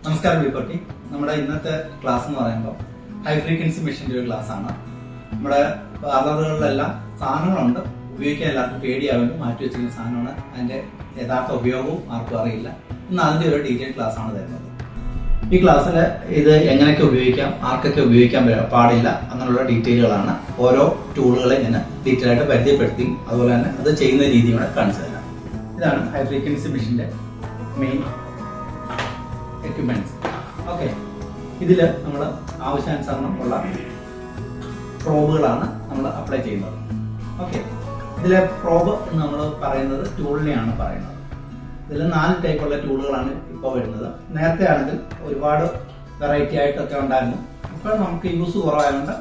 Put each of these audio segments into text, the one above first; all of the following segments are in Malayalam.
നമസ്കാരം വിൽപ്പറ്റി. നമ്മുടെ ഇന്നത്തെ ക്ലാസ് എന്ന് പറയുമ്പോൾ ഹൈ ഫ്രീക്വൻസി മെഷീൻ്റെ ഒരു ക്ലാസ് ആണ്. നമ്മുടെ പാർലറുകളിലെല്ലാം സാധനങ്ങളുണ്ട്, ഉപയോഗിക്കാൻ എല്ലാവർക്കും പേടിയാവുന്നു, മാറ്റി വെച്ചിരിക്കുന്ന സാധനമാണ്. അതിൻ്റെ യഥാർത്ഥ ഉപയോഗവും ആർക്കും അറിയില്ല. ഇന്ന് അതിൻ്റെ ഒരു ഡീറ്റെയിൽ ക്ലാസ് ആണ് തരുന്നത്. ഈ ക്ലാസ്സിൽ ഇത് എങ്ങനെയൊക്കെ ഉപയോഗിക്കാം, ആർക്കൊക്കെ ഉപയോഗിക്കാൻ പാടില്ല അങ്ങനെയുള്ള ഡീറ്റെയിലുകളാണ്. ഓരോ ടൂളുകളെ ഞാൻ ഡീറ്റെയിൽ ആയിട്ട് പരിചയപ്പെടുത്തി, അതുപോലെ തന്നെ അത് ചെയ്യുന്ന രീതിയും കൂടെ കാണിച്ചു തരാം. ഇതാണ് ഹൈ ഫ്രീക്വൻസി മെഷീൻ്റെ മെയിൻ എക്യുപ്മെന്റ്സ്. ഓക്കെ, ഇതിൽ നമ്മൾ ആവശ്യാനുസരണം ഉള്ള പ്രോബുകളാണ് നമ്മൾ അപ്ലൈ ചെയ്യുന്നത്. ഓക്കെ, ഇതിലെ പ്രോബ് എന്ന് നമ്മൾ പറയുന്നത് ടൂളിനെയാണ് പറയുന്നത്. ഇതിൽ 4 ടൈപ്പുള്ള ടൂളുകളാണ് ഇപ്പോൾ വരുന്നത്. നേരത്തെ ആണെങ്കിൽ ഒരുപാട് വെറൈറ്റി ആയിട്ടൊക്കെ ഉണ്ടായിരുന്നു. ഇപ്പോൾ നമുക്ക് യൂസ് കുറവായതുകൊണ്ട്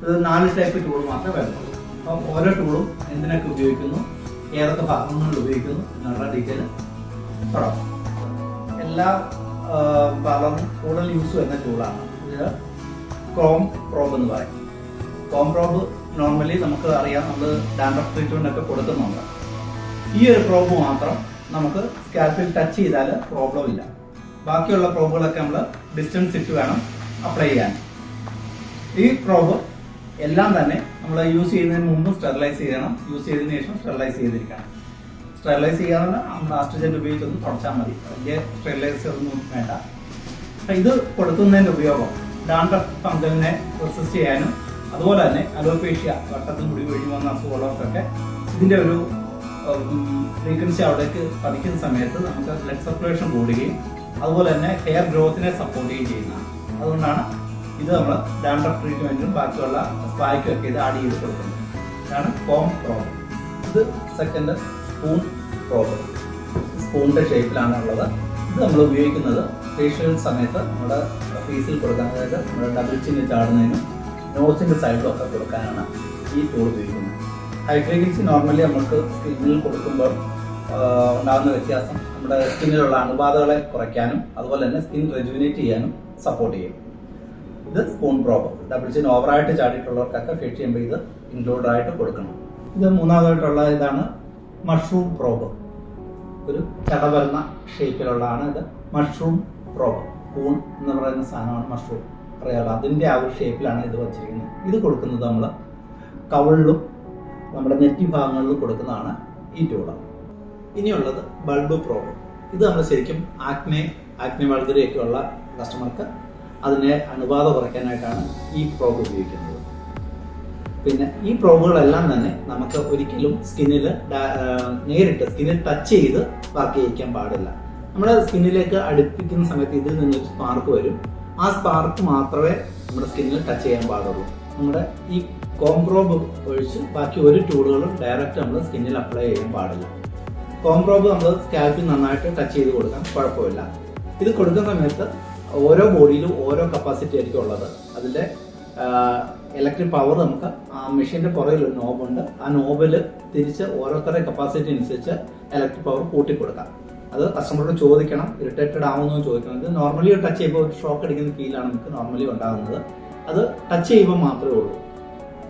ഇത് 4 ടൈപ്പ് ടൂൾ മാത്രമേ വരുന്നുള്ളൂ. അപ്പം ഓരോ ടൂളും എന്തിനൊക്കെ ഉപയോഗിക്കുന്നു, ഏതൊക്കെ ഭാഗങ്ങളിൽ ഉപയോഗിക്കുന്നു എന്നുള്ള ഡീറ്റെയിൽ തുടങ്ങും. എല്ലാ പാർലറും കൂടുതൽ യൂസ് വരുന്ന ടൂളാണ് ഇത്. ക്രോം പ്രോബ് എന്ന് പറയും. ക്രോം പ്രോബ് നോർമലി നമുക്ക് അറിയാം, നമ്മൾ ഡാൻഡ്രഫ് ട്രീറ്റ്മെന്റ് ഒക്കെ കൊടുക്കുന്നുണ്ട്. ഈ ഒരു പ്രോബ് മാത്രം നമുക്ക് സ്കാൽപ്പിൽ ടച്ച് ചെയ്താൽ പ്രോബ്ലം ഇല്ല. ബാക്കിയുള്ള പ്രോബുകളൊക്കെ നമ്മൾ ഡിസ്റ്റൻസ് ഇട്ട് വേണം അപ്ലൈ ചെയ്യാൻ. ഈ പ്രോബ് എല്ലാം തന്നെ നമ്മൾ യൂസ് ചെയ്യുന്നതിന് മുമ്പ് സ്റ്റെറിലൈസ് ചെയ്യണം, യൂസ് ചെയ്തതിനു ശേഷം സ്റ്റെറിലൈസ് ചെയ്തിരിക്കണം. സ്റ്റെറിലൈസ് ചെയ്യാനുള്ള നമ്മൾ ആസ്ട്രിജന്റ് ഉപയോഗിച്ചൊന്ന് തുടച്ചാൽ മതി, വലിയ സ്റ്റെറിലൈസർ ഒന്നും വേണ്ട. ഇത് കൊടുക്കുന്നതിന്റെ ഉപയോഗം ഡാൻഡ്രഫ് ഫംഗലിനെ റെസിസ്റ്റ് ചെയ്യാനും അതുപോലെ തന്നെ അലോപേഷ്യ, വട്ടത്തിൽ മുടി ഒഴിഞ്ഞു വന്ന അസുഖങ്ങളൊക്കെ ഇതിന്റെ ഒരു ഫ്രീക്വൻസി അവിടേക്ക് പതിക്കുന്ന സമയത്ത് നമുക്ക് ബ്ലഡ് സർക്കുലേഷൻ കൂടുകയും അതുപോലെ തന്നെ ഹെയർ ഗ്രോത്തിനെ സപ്പോർട്ട് ചെയ്യുകയും ചെയ്യുന്നതാണ്. അതുകൊണ്ടാണ് ഇത് നമ്മൾ ഡാൻഡ്രഫ് ട്രീറ്റ്മെന്റിനും ബാക്കിയുള്ള സ്പായ്ക്കും ഒക്കെ ഇത് ആഡ് ചെയ്ത് കൊടുക്കുന്നത്. ഇതാണ് കോം പ്രോബ്. ഇത് സെക്കൻഡ് സ്പൂൺ പ്രോബ്. സ്പൂണിന്റെ ഷേപ്പിലാണ് ഉള്ളത്. ഇത് നമ്മൾ ഉപയോഗിക്കുന്നത് ഫേഷ്യൽ സമയത്ത് നമ്മുടെ ഫേസിൽ കൊടുക്കാൻ, അതായത് നമ്മുടെ ഡബിൾ ചിന്ന് ചാടുന്നതിനും നോസിന്റെ സൈഡിലും ഒക്കെ കൊടുക്കാനാണ് ഈ ടൂൾ ഉപയോഗിക്കുന്നത്. ഹൈ ഫ്രീക്വൻസി നോർമലി നമുക്ക് സ്കിന്നിൽ കൊടുക്കുമ്പോൾ ഉണ്ടാകുന്ന വ്യത്യാസം നമ്മുടെ സ്കിന്നിലുള്ള അണുബാധകളെ കുറയ്ക്കാനും അതുപോലെ തന്നെ സ്കിൻ റെജുവിനേറ്റ് ചെയ്യാനും സപ്പോർട്ട് ചെയ്യും. ഇത് സ്പൂൺ പ്രോബ്. ഡബിൾ ചിൻ ഓവറായിട്ട് ചാടിയിട്ടുള്ളവർക്കൊക്കെ ഫിറ്റ് ചെയ്യുമ്പോൾ ഇത് ഇൻക്ലൂഡ് ആയിട്ട് കൊടുക്കണം. ഇത് മൂന്നാമതായിട്ടുള്ള ഇതാണ് മഷ്റൂം പ്രോബ്. ഒരു ചടവരുന്ന ഷേപ്പിലുള്ളതാണ് ഇത്. മഷ്റൂം പ്രോബ്, കൂൺ എന്ന് പറയുന്ന സാധനമാണ് മഷ്റൂം, അറിയാമല്ലോ. അതിൻ്റെ ആ ഒരു ഷേപ്പിലാണ് ഇത് വച്ചിരിക്കുന്നത്. ഇത് കൊടുക്കുന്നത് നമ്മൾ കവിളിലും നമ്മുടെ നെറ്റി ഭാഗങ്ങളിലും കൊടുക്കുന്നതാണ് ഈ ടൂള്. ഇനിയുള്ളത് ബൾബ് പ്രോബ്. ഇത് നമ്മൾ ശരിക്കും ആക്നെ വൾഗറിയൊക്കെ ഉള്ള കസ്റ്റമർക്ക് അതിനെ അണുബാധ കുറയ്ക്കാനായിട്ടാണ് ഈ പ്രോബ് ഉപയോഗിക്കുന്നത്. പിന്നെ ഈ പ്രോബുകളെല്ലാം തന്നെ നമുക്ക് ഒരിക്കലും നേരിട്ട് സ്കിന്നിൽ ടച്ച് ചെയ്ത് വർക്ക് ചെയ്യിക്കാൻ പാടില്ല. നമ്മുടെ സ്കിന്നിലേക്ക് അടുപ്പിക്കുന്ന സമയത്ത് ഇതിൽ നിന്നൊരു സ്പാർക്ക് വരും. ആ സ്പാർക്ക് മാത്രമേ നമ്മുടെ സ്കിന്നിൽ ടച്ച് ചെയ്യാൻ പാടുള്ളൂ. നമ്മുടെ ഈ കോം പ്രോബ് ഒഴിച്ച് ബാക്കി ഒരു ടൂളുകളും ഡയറക്റ്റ് നമ്മൾ സ്കിന്നിൽ അപ്ലൈ ചെയ്യാൻ പാടില്ല. കോം പ്രോബ് നമ്മൾ സ്കാൽപ്പിൽ നന്നായിട്ട് ടച്ച് ചെയ്ത് കൊടുക്കാം, കുഴപ്പമില്ല. ഇത് കൊടുക്കുന്ന സമയത്ത് ഓരോ ബോഡിയിലും ഓരോ കപ്പാസിറ്റി ആയിരിക്കും ഉള്ളത്. അതിൻ്റെ ഇലക്ട്രിക് പവർ നമുക്ക് ആ മെഷീൻ്റെ പുറകിൽ ഒരു നോബുണ്ട്. ആ നോബിൽ തിരിച്ച് ഓരോരുത്തരുടെ കപ്പാസിറ്റി അനുസരിച്ച് ഇലക്ട്രിക് പവർ കൂട്ടിക്കൊടുക്കാം. അത് കസ്റ്റമറോട് ചോദിക്കണം, ഇറിറ്റേറ്റഡ് ആവുന്നോ ചോദിക്കണം. ഇത് നോർമലി ടച്ച് ചെയ്യുമ്പോൾ ഒരു ഷോക്ക് അടിക്കുന്ന ഫീലാണ് നമുക്ക് നോർമലി ഉണ്ടാകുന്നത്. അത് ടച്ച് ചെയ്യുമ്പോൾ മാത്രമേ ഉള്ളൂ.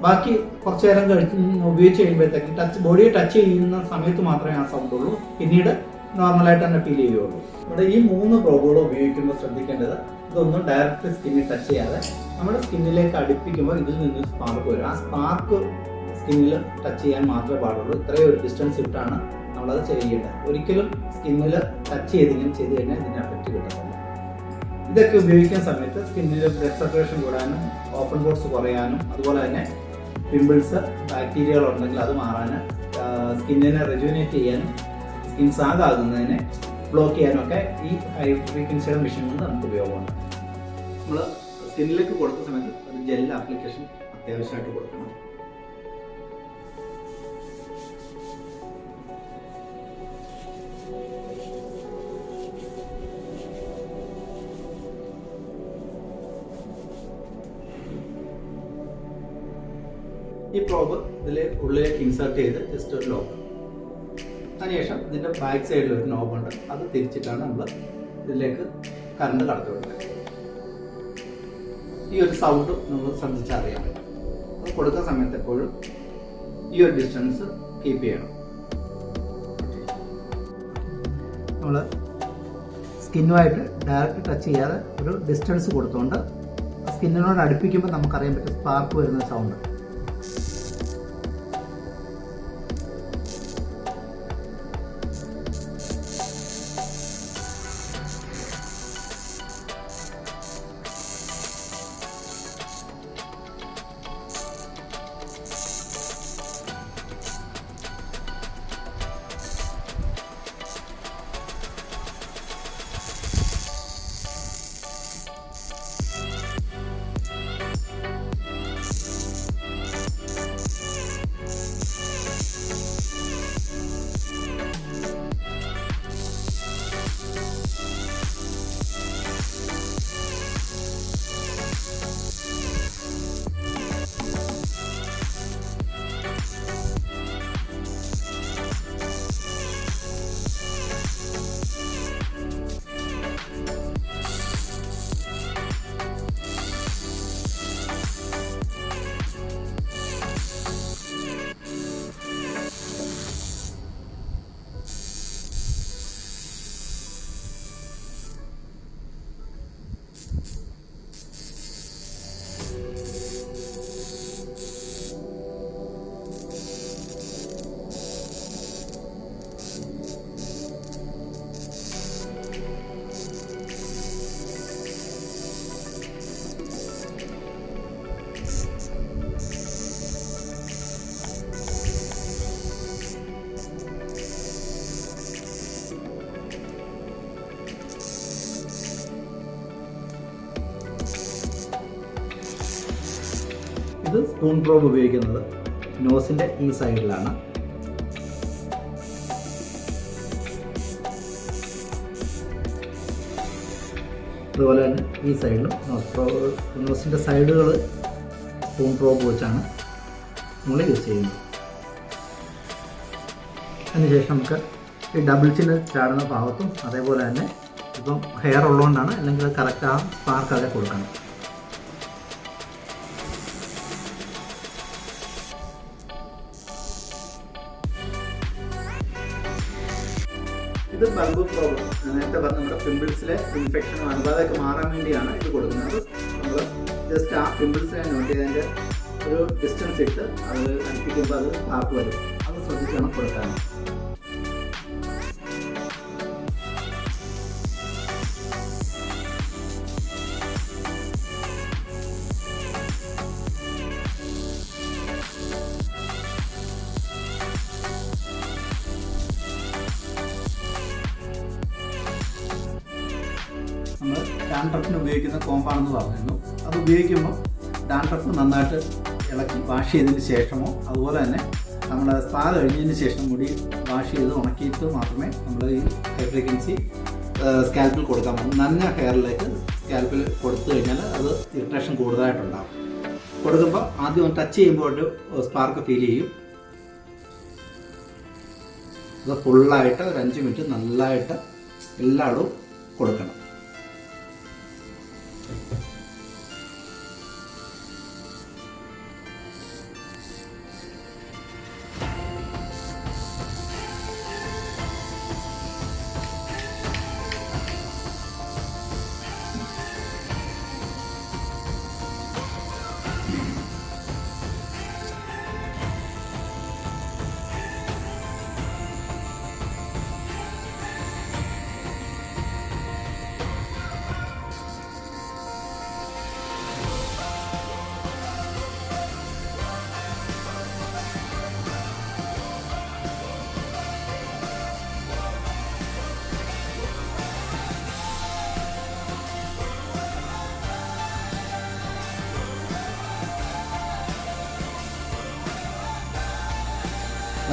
ബാക്കി കുറച്ച് നേരം കഴിച്ച് ഉപയോഗിച്ച് കഴിയുമ്പോഴത്തേക്കും ബോഡിയെ ടച്ച് ചെയ്യുന്ന സമയത്ത് മാത്രമേ ആ സൗണ്ട് ഉള്ളൂ. പിന്നീട് നോർമലായിട്ട് തന്നെ ഫീൽ ചെയ്യുള്ളൂ. ഇവിടെ ഈ 3 പ്രോബുകൾ ഉപയോഗിക്കുമ്പോൾ ശ്രദ്ധിക്കേണ്ടത്, ഇതൊന്നും ഡയറക്റ്റ് സ്കിന്നിൽ ടച്ച് ചെയ്യാതെ നമ്മുടെ സ്കിന്നിലേക്ക് അടുപ്പിക്കുമ്പോൾ ഇതിൽ നിന്ന് സ്പാർക്ക് വരും. ആ സ്പാർക്ക് സ്കിന്നിൽ ടച്ച് ചെയ്യാൻ മാത്രമേ പാടുള്ളൂ. ഇത്രയും ഒരു ഡിസ്റ്റൻസ് ഇട്ടാണ് നമ്മളത് ചെയ്യേണ്ടത്. ഒരിക്കലും സ്കിന്നിൽ ടച്ച് ചെയ്ത് കഴിഞ്ഞാൽ ഇതിന് എഫക്റ്റ് കിട്ടത്തില്ല. ഇതൊക്കെ ഉപയോഗിക്കുന്ന സമയത്ത് സ്കിന്നിൽ ബ്ലഡ് സർക്കുലേഷൻ കൂടാനും ഓപ്പൺ പോർസ് കുറയാനും അതുപോലെ തന്നെ പിമ്പിൾസ്, ബാക്ടീരിയകൾ ഉണ്ടെങ്കിൽ അത് മാറാനും സ്കിന്നിനെ റെജുവിനേറ്റ് ചെയ്യാനും സ്കിൻ സാഗാകുന്നതിനെ ബ്ലോക്ക് ചെയ്യാനും ഒക്കെ ഈ ഹൈ ഫ്രീക്വൻസിയുടെ മെഷീൻ കൊണ്ട് നമുക്ക് ഉപയോഗമുണ്ട്. നമ്മൾ സ്കിന്നിലേക്ക് കൊടുക്കുന്ന സമയത്ത് ഒരു ജെൽ ആപ്ലിക്കേഷൻ അത്യാവശ്യമായിട്ട് കൊടുക്കണം. ഈ പ്രോബ് ഇതിലെ ഉള്ളിലേക്ക് ഇൻസേർട്ട് ചെയ്ത് ജസ്റ്റ് ഒരു ലോക്ക്. അതിനുശേഷം ഇതിൻ്റെ ബാക്ക് സൈഡിൽ ഒരു നോബുണ്ട്. അത് തിരിച്ചിട്ടാണ് നമ്മൾ ഇതിലേക്ക് കറണ്ട് കടത്തി കൊടുക്കുന്നത്. ഈ ഒരു സൗണ്ട് നമ്മൾ ശ്രദ്ധിച്ചറിയാൻ പറ്റും. അത് കൊടുക്കുന്ന സമയത്ത് എപ്പോഴും ഈ ഒരു ഡിസ്റ്റൻസ് കീപ്പ് ചെയ്യണം. നമ്മൾ സ്കിന്നുമായിട്ട് ഡയറക്റ്റ് ടച്ച് ചെയ്യാതെ ഒരു ഡിസ്റ്റൻസ് കൊടുത്തുകൊണ്ട് സ്കിന്നിനോട് അടുപ്പിക്കുമ്പോൾ നമുക്കറിയാൻ പറ്റും സ്പാർക്ക് വരുന്ന സൗണ്ട്. ഇത് സ്പൂൺ പ്രോബ് ഉപയോഗിക്കുന്നത് നോസിൻ്റെ ഈ സൈഡിലാണ്. അതുപോലെ തന്നെ ഈ സൈഡിലും നോസിൻ്റെ സൈഡുകൾ സ്പൂൺ പ്രോബ് വെച്ചാണ് നമ്മൾ യൂസ് ചെയ്യുന്നത്. അതിനുശേഷം നമുക്ക് ഈ ഡബിൾ ചില്ല് ചാടുന്ന ഭാഗത്തും അതേപോലെ തന്നെ ഇപ്പം ഹെയർ ഉള്ളതുകൊണ്ടാണ്, അല്ലെങ്കിൽ കറക്റ്റ് ആ സ്പാർക്ക് അതെ കൊടുക്കണം. ഇത് ബൾബ് പ്രോബ്ലം, നേരത്തെ പറഞ്ഞ നമ്മുടെ പിമ്പിൾസിലെ ഇൻഫെക്ഷനും അണുബാധയൊക്കെ മാറാൻ വേണ്ടിയാണ് ഇത് കൊടുക്കുന്നത്. നമ്മൾ ജസ്റ്റ് ആ പിമ്പിൾസിനെ നോട്ട് ചെയ്തതിൻ്റെ ഒരു ഡിസ്റ്റൻസ് ഇട്ട് അത് അടുപ്പിക്കുമ്പോൾ അത് സ്പാർക്ക് വരും. അത് ശ്രദ്ധിക്കണം കൊടുക്കാൻ. നമ്മൾ ഡാൻഡ്രഫിന് ഉപയോഗിക്കുന്ന കോമ്പാണെന്ന് പറഞ്ഞിരുന്നു. അത് ഉപയോഗിക്കുമ്പോൾ ഡാൻഡ്രഫ് നന്നായിട്ട് ഇളക്കി വാഷ് ചെയ്തതിന് ശേഷമോ അതുപോലെ തന്നെ നമ്മൾ സ്പാ കഴിഞ്ഞതിന് ശേഷം മുടി വാഷ് ചെയ്ത് ഉണക്കിയിട്ട് മാത്രമേ നമ്മൾ ഈ ഹെയർ ഫ്രീക്വൻസി സ്കാൽപ്പിൽ കൊടുക്കാൻ പറ്റും. നനഞ്ഞ ഹെയറിലേക്ക് സ്കാൽപ്പിൽ കൊടുത്തു കഴിഞ്ഞാൽ അത് ഇറിറ്റേഷൻ കൂടുതലായിട്ടുണ്ടാകും. കൊടുക്കുമ്പോൾ ആദ്യം ടച്ച് ചെയ്യുമ്പോൾ ഒരു സ്പാർക്ക് ഫീൽ ചെയ്യും. അത് ഫുള്ളായിട്ട് ഒരു 5 മിനിറ്റ് നല്ലതായിട്ട് എല്ലായിടവും കൊടുക്കണം.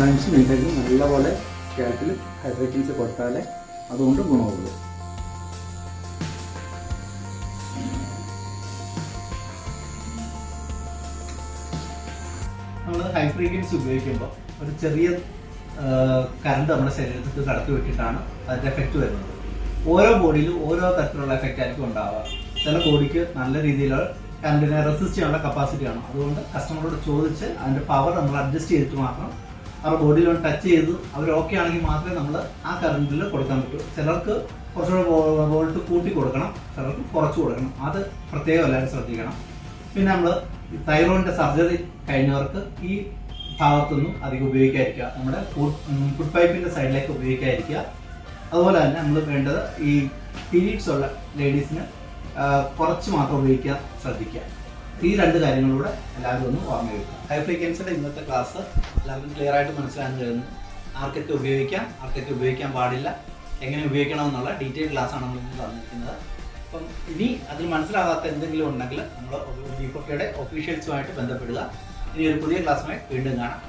അഞ്ച് മിനിറ്റ് നല്ലപോലെ സ്കാൽപ്പിൽ ഹൈഡ്രേഷൻസ് കൊടുത്താലേ അതുകൊണ്ട് ഗുണമുള്ളൂ. നമ്മൾ ഹൈ ഫ്രീക്വൻസി ഉപയോഗിക്കുമ്പോൾ ഒരു ചെറിയ കറണ്ട് നമ്മുടെ ശരീരത്തിൽ കടത്തി വിട്ടിട്ടാണ് അതിൻ്റെ എഫക്റ്റ് വരുന്നത്. ഓരോ ബോഡിയിലും ഓരോ തരത്തിലുള്ള എഫക്റ്റ് ആയിരിക്കും ഉണ്ടാവുക. ചില ബോഡിക്ക് നല്ല രീതിയിലുള്ള കറണ്ടിനെ റെസിസ്റ്റ് ചെയ്യാനുള്ള കപ്പാസിറ്റി ആണ്. അതുകൊണ്ട് കസ്റ്റമറോട് ചോദിച്ച് അതിൻ്റെ പവർ നമ്മൾ അഡ്ജസ്റ്റ് ചെയ്തിട്ട് മാത്രം അവരുടെ ബോഡിയിൽ ഒന്ന് ടച്ച് ചെയ്ത് അവർ ഓക്കെ ആണെങ്കിൽ മാത്രമേ നമ്മൾ ആ കറണ്ടിൽ കൊടുക്കാൻ പറ്റൂ. ചിലർക്ക് കുറച്ചുകൂടെ വോൾട്ട് കൂട്ടി കൊടുക്കണം, ചിലർക്ക് കുറച്ച് കൊടുക്കണം. അത് പ്രത്യേകം എല്ലാവരും ശ്രദ്ധിക്കണം. പിന്നെ നമ്മൾ തൈറോയിഡിൻ്റെ സർജറി കഴിഞ്ഞവർക്ക് ഈ ഭാഗത്തൊന്നും അധികം ഉപയോഗിക്കാതിരിക്കുക, നമ്മുടെ ഫുഡ് പൈപ്പിൻ്റെ സൈഡിലേക്ക് ഉപയോഗിക്കാതിരിക്കുക. അതുപോലെ തന്നെ നമ്മൾ വേണ്ടത് ഈ പീരീഡ്സ് ഉള്ള ലേഡീസിന് കുറച്ച് മാത്രം ഉപയോഗിക്കാൻ ശ്രദ്ധിക്കുക. ഈ 2 കാര്യങ്ങളിലൂടെ എല്ലാവരും ഒന്ന് ഓർമ്മ വയ്ക്കുക. ഹൈ ഫ്രീക്വൻസിയുടെ ഇന്നത്തെ ക്ലാസ് എല്ലാവർക്കും ക്ലിയർ ആയിട്ട് മനസ്സിലാകാൻ കഴിയുന്നു. ആർക്കൊക്കെ ഉപയോഗിക്കാം, ആർക്കൊക്കെ ഉപയോഗിക്കാൻ പാടില്ല, എങ്ങനെ ഉപയോഗിക്കണം എന്നുള്ള ഡീറ്റെയിൽ ക്ലാസ്സാണ് നമ്മൾ ഇന്ന് തന്നിരിക്കുന്നത്. അപ്പം ഇനി അതിൽ മനസ്സിലാകാത്ത എന്തെങ്കിലും ഉണ്ടെങ്കിൽ നമ്മൾ B40യുടെ ഒഫീഷ്യൽസുമായിട്ട് ബന്ധപ്പെടുക. ഇനി ഒരു പുതിയ ക്ലാസ്സുമായി വീണ്ടും കാണാം.